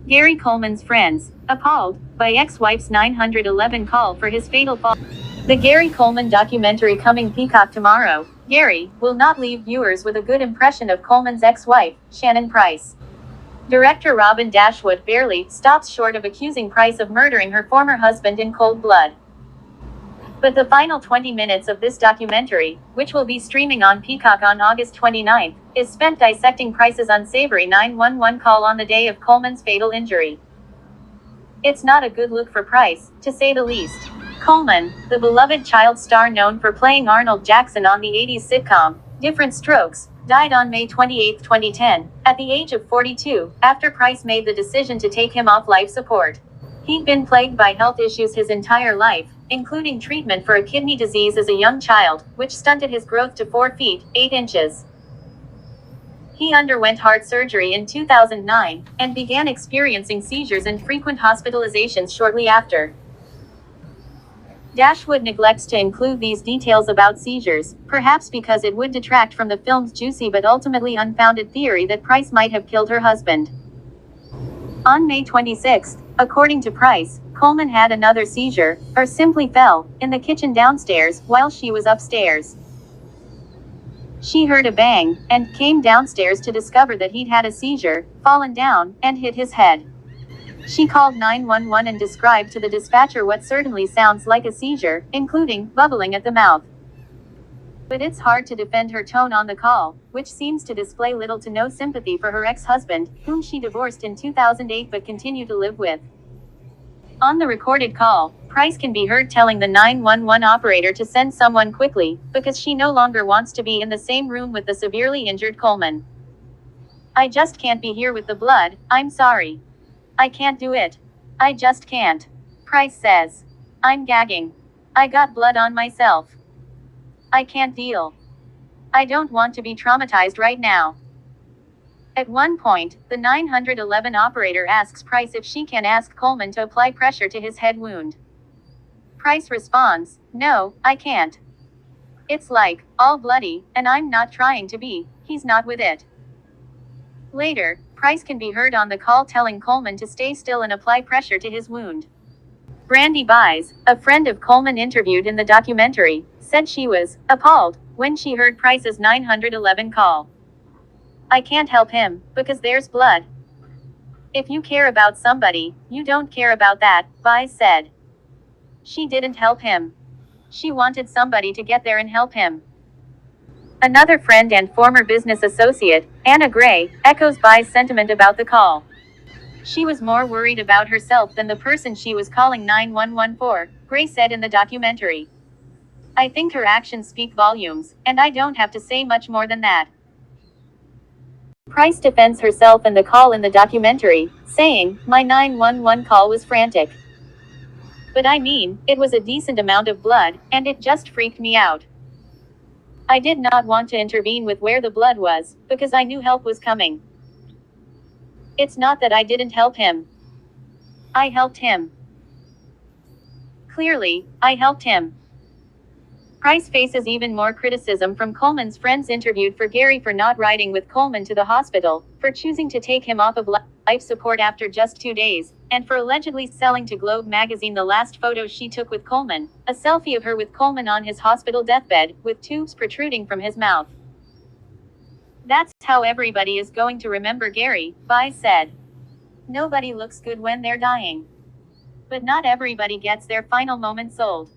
Gary Coleman's friends, appalled by ex-wife's 911 call for his fatal fall. The Gary Coleman documentary coming Peacock tomorrow. Gary will not leave viewers with a good impression of Coleman's ex-wife, Shannon Price. Director Robin Dashwood barely stops short of accusing Price of murdering her former husband in cold blood. But the final 20 minutes of this documentary, which will be streaming on Peacock on August 29th, is spent dissecting Price's unsavory 911 call on the day of Coleman's fatal injury. It's not a good look for Price, to say the least. Coleman, the beloved child star known for playing Arnold Jackson on the 80s sitcom, Different Strokes, died on May 28, 2010, at the age of 42, after Price made the decision to take him off life support. He'd been plagued by health issues his entire life, including treatment for a kidney disease as a young child, which stunted his growth to 4 feet, 8 inches. He underwent heart surgery in 2009, and began experiencing seizures and frequent hospitalizations shortly after. Dashwood neglects to include these details about seizures, perhaps because it would detract from the film's juicy but ultimately unfounded theory that Price might have killed her husband. On May 26, according to Price, Coleman had another seizure, or simply fell, in the kitchen downstairs while she was upstairs. She heard a bang, and came downstairs to discover that he'd had a seizure, fallen down, and hit his head. She called 911 and described to the dispatcher what certainly sounds like a seizure, including bubbling at the mouth. But it's hard to defend her tone on the call, which seems to display little to no sympathy for her ex-husband, whom she divorced in 2008 but continued to live with. On the recorded call, Price can be heard telling the 911 operator to send someone quickly, because she no longer wants to be in the same room with the severely injured Coleman. "I just can't be here with the blood, I'm sorry. I can't do it. I just can't," Price says. "I'm gagging. I got blood on myself. I can't deal. I don't want to be traumatized right now." At one point, the 911 operator asks Price if she can ask Coleman to apply pressure to his head wound. Price responds, "No, I can't. It's like, all bloody, and I'm not trying to be, he's not with it." Later, Price can be heard on the call telling Coleman to stay still and apply pressure to his wound. Brandy Buys, a friend of Coleman interviewed in the documentary, said she was appalled when she heard Price's 911 call. "I can't help him, because there's blood. If you care about somebody, you don't care about that," Buys said. She didn't help him. She wanted somebody to get there and help him. Another friend and former business associate, Anna Gray, echoes Buys' sentiment about the call. She was more worried about herself than the person she was calling 911 for, Gray said in the documentary. "I think her actions speak volumes, and I don't have to say much more than that." Price defends herself and the call in the documentary, saying, "My 911 call was frantic. But I mean, it was a decent amount of blood, and it just freaked me out. I did not want to intervene with where the blood was, because I knew help was coming. It's not that I didn't help him. I helped him. Clearly, I helped him." Price faces even more criticism from Coleman's friends interviewed for Gary for not riding with Coleman to the hospital, for choosing to take him off of life support after just 2 days, and for allegedly selling to Globe magazine the last photo she took with Coleman, a selfie of her with Coleman on his hospital deathbed, with tubes protruding from his mouth. "That's how everybody is going to remember Gary," Buys said. "Nobody looks good when they're dying. But not everybody gets their final moment sold."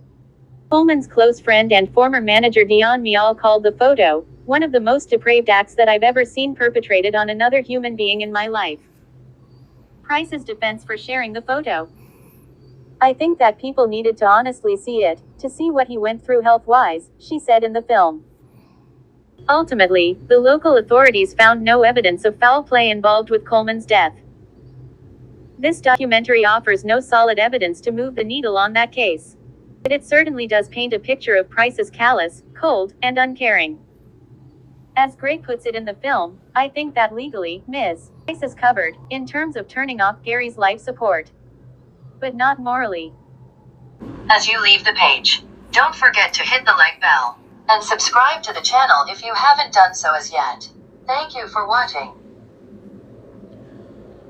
Coleman's close friend and former manager Dion Mial called the photo one of the most depraved acts that I've ever seen perpetrated on another human being in my life. Price's defense for sharing the photo: "I think that people needed to honestly see it, to see what he went through health-wise," she said in the film. Ultimately, the local authorities found no evidence of foul play involved with Coleman's death. This documentary offers no solid evidence to move the needle on that case. But it certainly does paint a picture of Price as callous, cold, and uncaring. As Gray puts it in the film, "I think that legally, Ms. Price is covered, in terms of turning off Gary's life support. But not morally." As you leave the page, don't forget to hit the like bell, and subscribe to the channel if you haven't done so as yet. Thank you for watching.